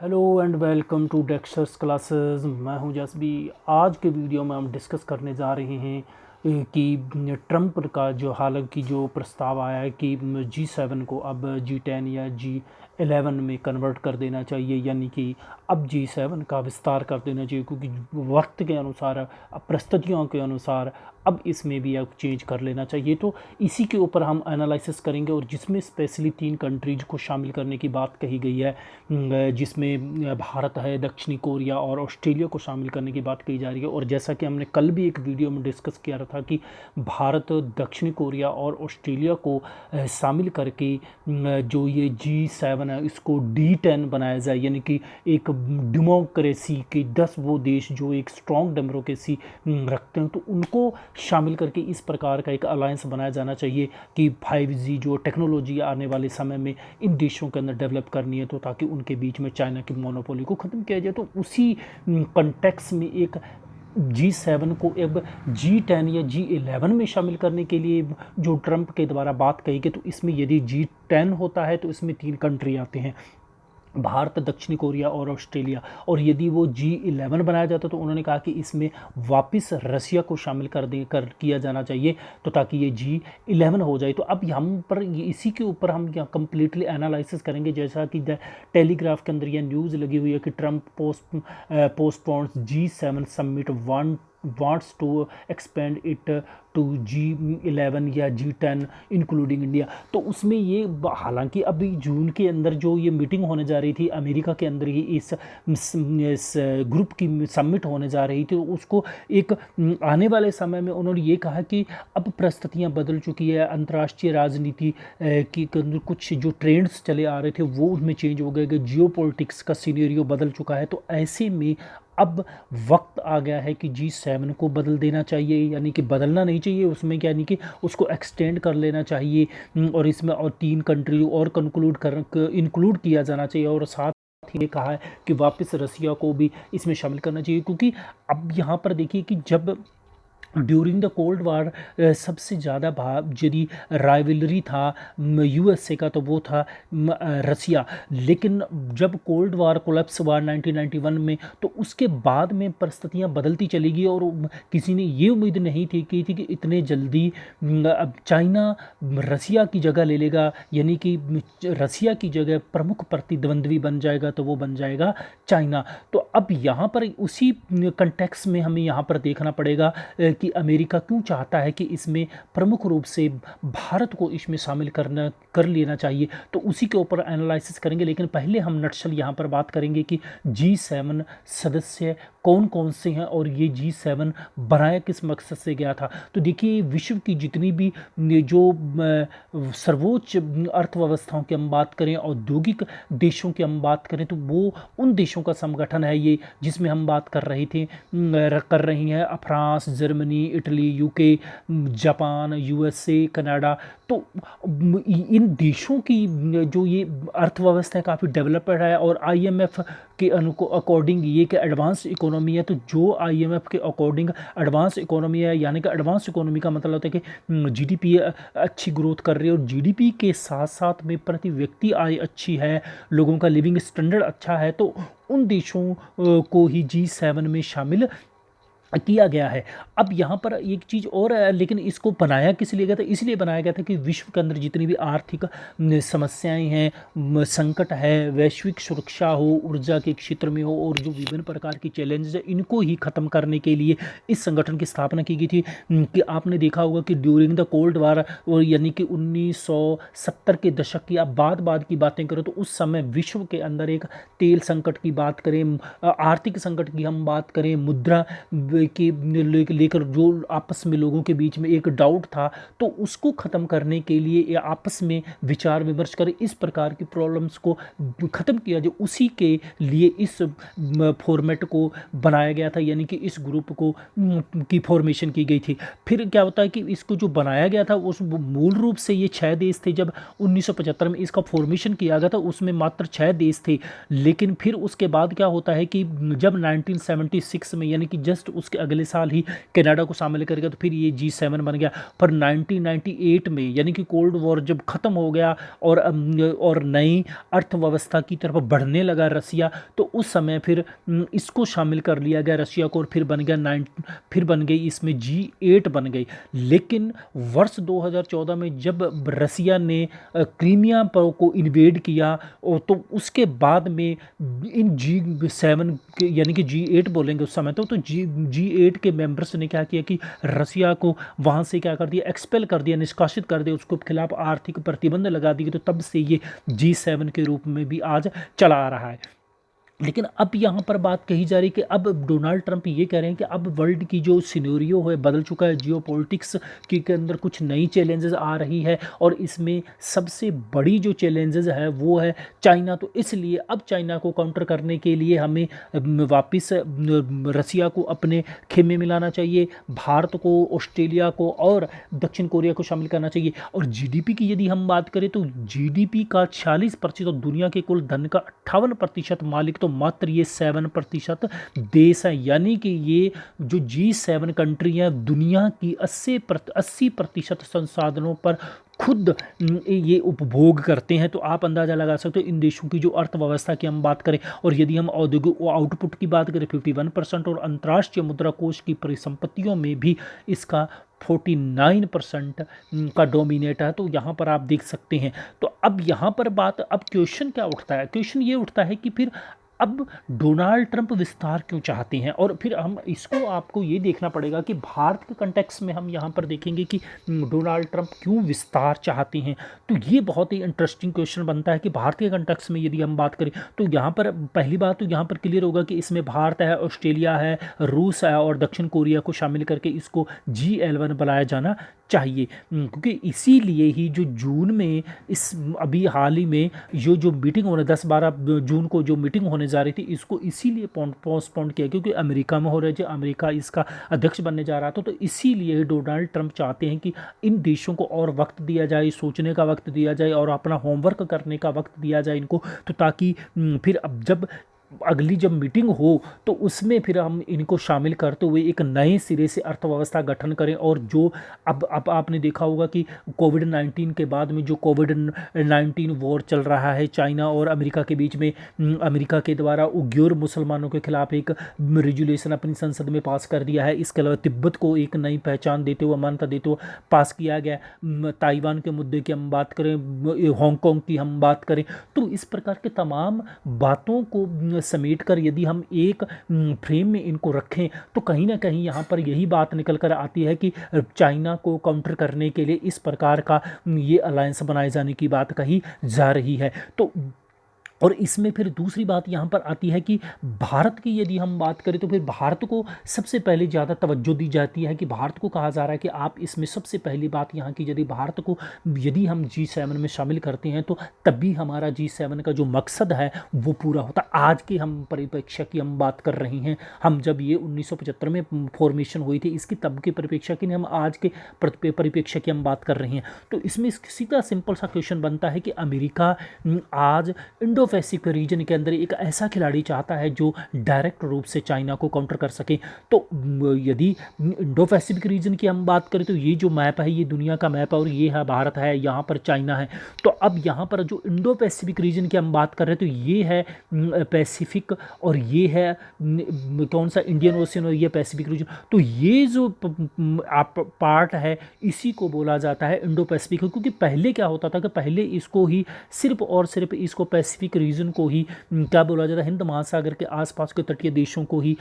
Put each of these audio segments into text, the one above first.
Hello and welcome to Dexter's classes. मैं हूं जसबी। आज के वीडियो में हम डिस्कस करने जा रहे हैं कि ट्रंप का जो हालांकि जो प्रस्ताव आया है कि G7 को अब G10 या G11 में कन्वर्ट कर देना चाहिए, यानी कि अब G7 का विस्तार कर देना चाहिए, क्योंकि वक्त के अनुसार परिस्थितियों के अनुसार अब इसमें भी अब चेंज कर लेना चाहिए। तो इसी के ऊपर हम एनालिसिस करेंगे, और जिसमें स्पेशली 3 कंट्रीज को शामिल करने की बात कही गई है, जिसमें भारत है, दक्षिणी कोरिया और ऑस्ट्रेलिया को शामिल करने की बात कही जा रही है। और जैसा कि हमने कल भी एक वीडियो में डिस्कस किया था कि भारत, दक्षिणी कोरिया और ऑस्ट्रेलिया को शामिल करके जो ये G7 है इसको D10 बनाया जाए, यानी कि एक डेमोक्रेसी के 10 वो देश जो एक स्ट्रॉन्ग डेमोक्रेसी रखते हैं, तो उनको शामिल करके इस प्रकार का एक अलायंस बनाया जाना चाहिए कि 5G जो टेक्नोलॉजी आने वाले समय में इन देशों के अंदर डेवलप करनी है, तो ताकि उनके बीच में चाइना की मोनोपोली को ख़त्म किया जाए। तो उसी कंटेक्स में एक G7 को अब G10 या G11 में शामिल करने के लिए जो ट्रंप के द्वारा बात कही गई, तो इसमें यदि G10 होता है तो इसमें 3 कंट्री आते हैं, भारत, दक्षिणी कोरिया और ऑस्ट्रेलिया। और यदि वो G11 बनाया जाता तो उन्होंने कहा कि इसमें वापस रसिया को शामिल कर किया जाना चाहिए, तो ताकि ये G11 हो जाए। तो अब हम पर इसी के ऊपर हम यहाँ कम्प्लीटली एनालिसिस करेंगे। जैसा कि टेलीग्राफ के अंदर यह न्यूज़ लगी हुई है कि Trump postpones G7 summit wants to expand it to G11 या G10 इंक्लूडिंग इंडिया। तो उसमें ये हालांकि अभी जून के अंदर जो ये मीटिंग होने जा रही थी अमेरिका के अंदर ही, इस ग्रुप की समिट होने जा रही थी, तो उसको एक आने वाले समय में उन्होंने ये कहा कि अब परिस्थितियाँ बदल चुकी है, अंतर्राष्ट्रीय राजनीति की कुछ जो ट्रेंड्स चले आ रहे थे वो उनमें चेंज हो गए, जियो पॉलिटिक्स का सीनेरियो बदल चुका है। तो ऐसे में अब वक्त आ गया है कि G7 को बदल देना चाहिए, यानी कि बदलना नहीं चाहिए उसमें, यानी कि उसको एक्सटेंड कर लेना चाहिए, और इसमें और 3 कंट्री और इंक्लूड किया जाना चाहिए। और साथ ही कहा है कि वापस रसिया को भी इसमें शामिल करना चाहिए, क्योंकि अब यहाँ पर देखिए कि जब ड्यूरिंग द कोल्ड वार सबसे ज़्यादा यदि राइवलरी था USA का, तो वो था रसिया। लेकिन जब कोल्ड वार कोलैप्स हुआ 1991 में, तो उसके बाद में परिस्थितियाँ बदलती चली गई, और किसी ने ये उम्मीद नहीं थी कि इतने जल्दी अब चाइना रसिया की जगह ले लेगा, यानी कि रसिया की जगह प्रमुख प्रतिद्वंद्वी बन जाएगा, तो वो बन जाएगा चाइना। तो अब यहाँ पर उसी कंटेक्स में हमें यहाँ पर देखना पड़ेगा कि अमेरिका क्यों चाहता है कि इसमें प्रमुख रूप से भारत को इसमें शामिल कर लेना चाहिए। तो उसी के ऊपर एनालिसिस करेंगे, लेकिन पहले हम नटशल यहाँ पर बात करेंगे कि G7 सदस्य कौन कौन से हैं और ये G7 बनाया किस मकसद से गया था। तो देखिए, विश्व की जितनी भी जो सर्वोच्च अर्थव्यवस्थाओं की हम बात करें, औद्योगिक देशों की हम बात करें, तो वो उन देशों का संगठन है ये, जिसमें हम बात कर रही हैं France, Germany, Italy, UK, Japan, USA, Canada. तो इन देशों की जो ये अर्थव्यवस्था है काफ़ी डेवलप्ड है, और IMF के अकॉर्डिंग ये कि एडवांस इकोनॉमी है। तो जो IMF के अकॉर्डिंग एडवांस इकोनॉमी है, यानी कि एडवांस इकोनॉमी का मतलब होता है कि GDP अच्छी ग्रोथ कर रही है, और GDP के साथ साथ में प्रति व्यक्ति आय अच्छी है, लोगों का लिविंग स्टैंडर्ड अच्छा है, तो उन देशों को ही G7 में शामिल किया गया है। अब यहाँ पर एक चीज़ और है, लेकिन इसको बनाया किस लिए गया था? इसलिए बनाया गया था कि विश्व के अंदर जितनी भी आर्थिक समस्याएं हैं, संकट है, वैश्विक सुरक्षा हो, ऊर्जा के क्षेत्र में हो, और जो विभिन्न प्रकार की चैलेंजेस है, इनको ही ख़त्म करने के लिए इस संगठन की स्थापना की गई थी। कि आपने देखा होगा कि ड्यूरिंग द कोल्ड वार, और यानी कि 1970 के दशक की आप बाद की बातें करें, तो उस समय विश्व के अंदर एक तेल संकट की बात करें, आर्थिक संकट की हम बात करें, मुद्रा के लेकर जो आपस में लोगों के बीच में एक डाउट था, तो उसको ख़त्म करने के लिए आपस में विचार विमर्श कर इस प्रकार की प्रॉब्लम्स को ख़त्म किया जाए, उसी के लिए इस फॉर्मेट को बनाया गया था, यानी कि इस ग्रुप को की फॉर्मेशन की गई थी। फिर क्या होता है कि इसको जो बनाया गया था उस मूल रूप से ये 6 देश थे। जब 1975 में इसका फॉर्मेशन किया गया था उसमें मात्र 6 देश थे, लेकिन फिर उसके बाद क्या होता है कि जब 1976 में, यानी कि जस्ट उसके अगले साल ही कनाडा को शामिल करेगा, तो फिर ये G7 बन गया। पर 1998 में यानी कि कोल्ड वॉर जब ख़त्म हो गया और नई अर्थव्यवस्था की तरफ बढ़ने लगा रसिया, तो उस समय फिर इसको शामिल कर लिया गया रसिया को, और फिर बन गई इसमें G8 बन गई। लेकिन वर्ष 2014 में जब रसिया ने क्रीमिया को इन्वेड किया, तो उसके बाद में इन G7 यानी कि G8 बोलेंगे उस समय तो G8 के मेंबर्स ने क्या किया कि रसिया को वहाँ से क्या कर दिया, एक्सपेल कर दिया, निष्कासित कर दिया, उसके खिलाफ आर्थिक प्रतिबंध लगा दिए। तो तब से ये G7 के रूप में भी आज चला आ रहा है। लेकिन अब यहाँ पर बात कही जा रही है कि अब डोनाल्ड ट्रंप ये कह रहे हैं कि अब वर्ल्ड की जो सिनेरियो है बदल चुका है, जियोपॉलिटिक्स के अंदर कुछ नई चैलेंजेस आ रही है, और इसमें सबसे बड़ी जो चैलेंजेस है वो है चाइना। तो इसलिए अब चाइना को काउंटर करने के लिए हमें वापस रसिया को अपने खेमे में लाना चाहिए, भारत को, ऑस्ट्रेलिया को और दक्षिण कोरिया को शामिल करना चाहिए। और जीडीपी की यदि हम बात करें तो जीडीपी का 46% और दुनिया के कुल धन का 58% मालिक तो मात्र ये 7% देश है। यानी कि ये जो G7 कंट्री है दुनिया की 80% संसाधनों पर खुद ये उपभोग करते हैं। तो आप अंदाज़ा लगा सकते हो इन देशों की जो अर्थव्यवस्था की हम बात करें, और यदि हम औद्योगिक आउटपुट की बात करें 51%, और अंतर्राष्ट्रीय मुद्रा कोष की परिसंपत्तियों में भी इसका 49% का डोमिनेट है। तो यहाँ पर आप देख सकते हैं। तो अब यहाँ पर अब क्वेश्चन क्या उठता है, क्वेश्चन ये उठता है कि फिर अब डोनाल्ड ट्रंप विस्तार क्यों चाहते हैं, और फिर हम इसको आपको ये देखना पड़ेगा कि भारत के कंटेक्स्ट में हम यहाँ पर देखेंगे कि डोनाल्ड ट्रंप क्यों विस्तार चाहते हैं। तो ये बहुत ही इंटरेस्टिंग क्वेश्चन बनता है कि भारत के कंटेक्स्ट में यदि हम बात करें तो यहाँ पर पहली बात तो यहाँ पर क्लियर होगा कि इसमें भारत है, ऑस्ट्रेलिया है, रूस है और दक्षिण कोरिया को शामिल करके इसको G11 बनाया जाना चाहिए। क्योंकि इसीलिए ही जो जून में अभी हाल ही में जो मीटिंग होने 10-12 जून को जो मीटिंग होने जा रही थी, इसको इसीलिए पोस्टपोन किया क्योंकि अमेरिका में हो रहे थे, अमेरिका इसका अध्यक्ष बनने जा रहा था। तो इसीलिए डोनाल्ड ट्रंप चाहते हैं कि इन देशों को और वक्त दिया जाए, सोचने का वक्त दिया जाए और अपना होमवर्क करने का वक्त दिया जाए इनको, तो ताकि फिर अब जब अगली जब मीटिंग हो तो उसमें फिर हम इनको शामिल करते हुए एक नए सिरे से अर्थव्यवस्था गठन करें। और जो अब आपने देखा होगा कि कोविड-19 के बाद में जो कोविड-19 वॉर चल रहा है चाइना और अमेरिका के बीच में, अमेरिका के द्वारा उइगुर मुसलमानों के खिलाफ एक रेजुलेशन अपनी संसद में पास कर दिया है। इसके अलावा तिब्बत को एक नई पहचान देते हुए, मान्यता देते हुए पास किया गया। ताइवान के मुद्दे की हम बात करें, हांगकांग की हम बात करें, तो इस प्रकार के तमाम बातों को समेट कर यदि हम एक फ्रेम में इनको रखें तो कहीं ना कहीं यहाँ पर यही बात निकल कर आती है कि चाइना को काउंटर करने के लिए इस प्रकार का ये अलायंस बनाए जाने की बात कही जा रही है। तो और इसमें फिर दूसरी बात यहाँ पर आती है कि भारत की यदि हम बात करें तो फिर भारत को सबसे पहले ज़्यादा तवज्जो दी जाती है कि भारत को कहा जा रहा है कि आप इसमें सबसे पहली बात यहाँ की, यदि भारत को यदि हम G7 में शामिल करते हैं तो तभी हमारा G7 का जो मकसद है वो पूरा होता। आज के हम परिप्रेक्ष्य की हम बात कर रहे हैं, हम जब ये 1975 में फॉर्मेशन हुई थी इसकी तब के परिप्रेक्ष्य की, हम आज के परिप्रेक्ष्य की हम बात कर रहे हैं। तो इसमें सीधा सिंपल सा क्वेश्चन बनता है कि अमेरिका आज इंडो पैसिफिक रीजन के अंदर एक ऐसा खिलाड़ी चाहता है जो डायरेक्ट रूप से चाइना को काउंटर कर सके। तो यदि इंडो पैसिफिक रीजन की हम बात करें तो ये जो मैप है ये दुनिया का मैप है और ये है भारत है, यहाँ पर चाइना है। तो अब यहाँ पर जो इंडो पैसिफिक रीजन की हम बात कर रहे हैं तो ये है पैसिफिक और ये है कौन सा, इंडियन ओशियन और ये पैसिफिक रीजन। तो ये जो पार्ट है इसी को बोला जाता है इंडो पैसिफिक, क्योंकि पहले क्या होता था कि पहले इसको ही सिर्फ और सिर्फ इसको पैसिफिक रीजन को ही क्या बोला जाता है, हिंद महासागर के आसपास के तटीय देशों को ही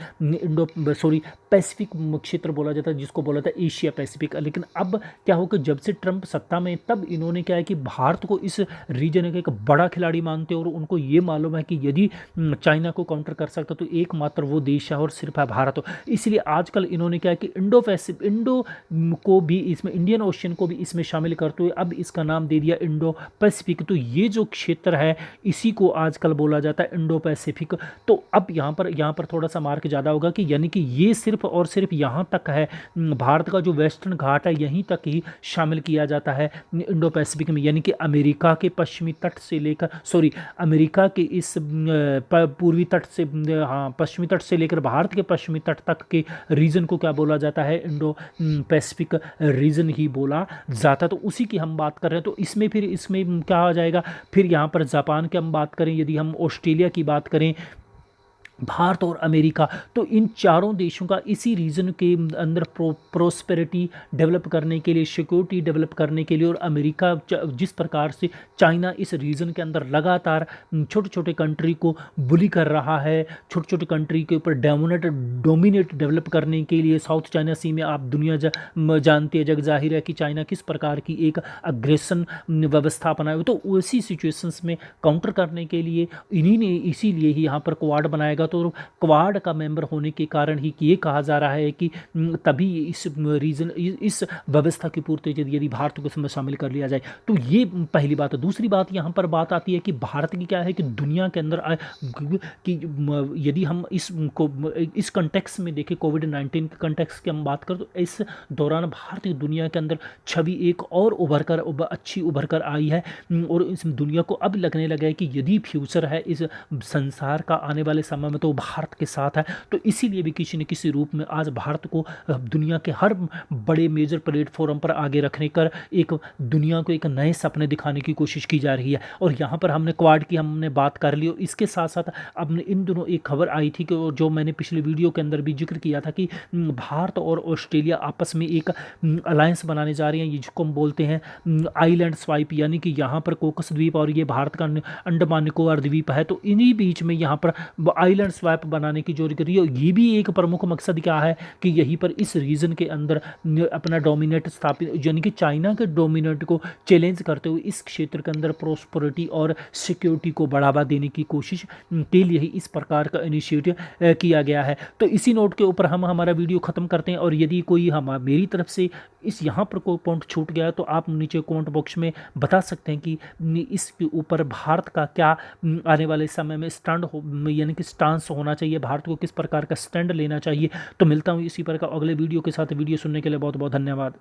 पैसिफिक क्षेत्र बोला जाता है, जिसको बोला था एशिया पैसिफिक। लेकिन अब क्या हो कि जब से ट्रंप सत्ता में, तब इन्होंने क्या है कि भारत को इस रीजन का एक बड़ा खिलाड़ी मानते हैं और उनको ये मालूम है कि यदि चाइना को काउंटर कर सकता तो एकमात्र वो देश है और सिर्फ है भारत। इसलिए आजकल इन्होंने क्या है कि इंडो को भी इसमें, इंडियन ओशियन को भी इसमें शामिल करते हुए अब इसका नाम दे दिया इंडो पैसिफिक। तो ये जो क्षेत्र है इसी को आजकल बोला जाता है इंडो पैसिफिक। तो अब यहाँ पर थोड़ा सा मार्क ज़्यादा होगा कि यानी कि ये सिर्फ और सिर्फ यहाँ तक है, भारत का जो वेस्टर्न घाट है यहीं तक ही शामिल किया जाता है इंडो पैसिफिक में, यानी कि अमेरिका के पश्चिमी तट से लेकर अमेरिका के इस पूर्वी तट से, हाँ, पश्चिमी तट से लेकर भारत के पश्चिमी तट तक के रीजन को क्या बोला जाता है, इंडो पैसिफिक रीजन ही बोला जाता है। तो उसी की हम बात कर रहे हैं। तो इसमें क्या आ जाएगा, फिर यहाँ पर जापान की हम बात करें, यदि हम ऑस्ट्रेलिया की बात करें, भारत और अमेरिका, तो इन चारों देशों का इसी रीजन के अंदर प्रोस्पेरिटी डेवलप करने के लिए, सिक्योरिटी डेवलप करने के लिए, और अमेरिका जिस प्रकार से चाइना इस रीजन के अंदर लगातार छोटे छोटे कंट्री को बुली कर रहा है, छोटे छोटे कंट्री के ऊपर डोमिनेट डेवलप करने के लिए, साउथ चाइना सी में आप दुनिया जानती है, जग जाहिर है कि चाइना किस प्रकार की एक अग्रेसन व्यवस्था बनाए हुई। तो उसी सिचुएशंस में काउंटर करने के लिए इसीलिए ही यहाँ पर क्वाड बनाएगा। तो क्वाड का मेंबर होने के कारण ही ये कहा जा रहा है कि तभी इस व्यवस्था की पूर्ति यदि भारत को इसमें शामिल कर लिया जाए। तो ये पहली बात है। दूसरी बात यहाँ पर बात आती है कि भारत की क्या है कि दुनिया के अंदर कि यदि हम इस कंटेक्स में देखें, कोविड-19 के कंटेक्स की हम बात करें, तो इस दौरान भारत की दुनिया के अंदर छवि एक और अच्छी उभर कर आई है, और इस दुनिया को अब लगने लगा है कि यदि फ्यूचर है इस संसार का आने वाले समय में तो भारत के साथ है। तो इसीलिए भी किसी न किसी रूप में आज भारत को दुनिया के हर बड़े मेजर प्लेटफॉर्म पर आगे रखने कर एक दुनिया को एक नए सपने दिखाने की कोशिश की जा रही है। और यहाँ पर हमने क्वाड की हमने बात कर ली, और इसके साथ साथ अब इन दोनों एक खबर आई थी कि जो मैंने पिछले वीडियो के अंदर भी जिक्र किया था कि भारत और ऑस्ट्रेलिया आपस में एक अलायंस बनाने जा रही हैं, जिसको हम बोलते हैं आइलैंड स्वाइप, यानी कि यहाँ पर कोकस द्वीप और ये भारत का अंडमान निकोबार द्वीप है। तो इन्हीं बीच में यहाँ पर आइलैंड स्वैप बनाने की जो रही है, ये भी एक प्रमुख मकसद क्या है कि यहीं पर इस रीजन के अंदर अपना डोमिनेट स्थापित, यानी कि चाइना के डोमिनेट को चैलेंज करते हुए इस क्षेत्र के अंदर प्रोस्पेरिटी और सिक्योरिटी को बढ़ावा देने की कोशिश के लिए ही इस प्रकार का इनिशिएटिव किया गया है। तो इसी नोट के ऊपर हम हमारा वीडियो ख़त्म करते हैं, और यदि कोई मेरी तरफ से यहाँ पर कोई पॉइंट छूट गया है तो आप नीचे कमेंट बॉक्स में बता सकते हैं कि इसके ऊपर भारत का क्या आने वाले समय में स्टैंड यानी कि स्टांस होना चाहिए, भारत को किस प्रकार का स्टैंड लेना चाहिए। तो मिलता हूँ इसी प्रकार अगले वीडियो के साथ। वीडियो सुनने के लिए बहुत बहुत धन्यवाद।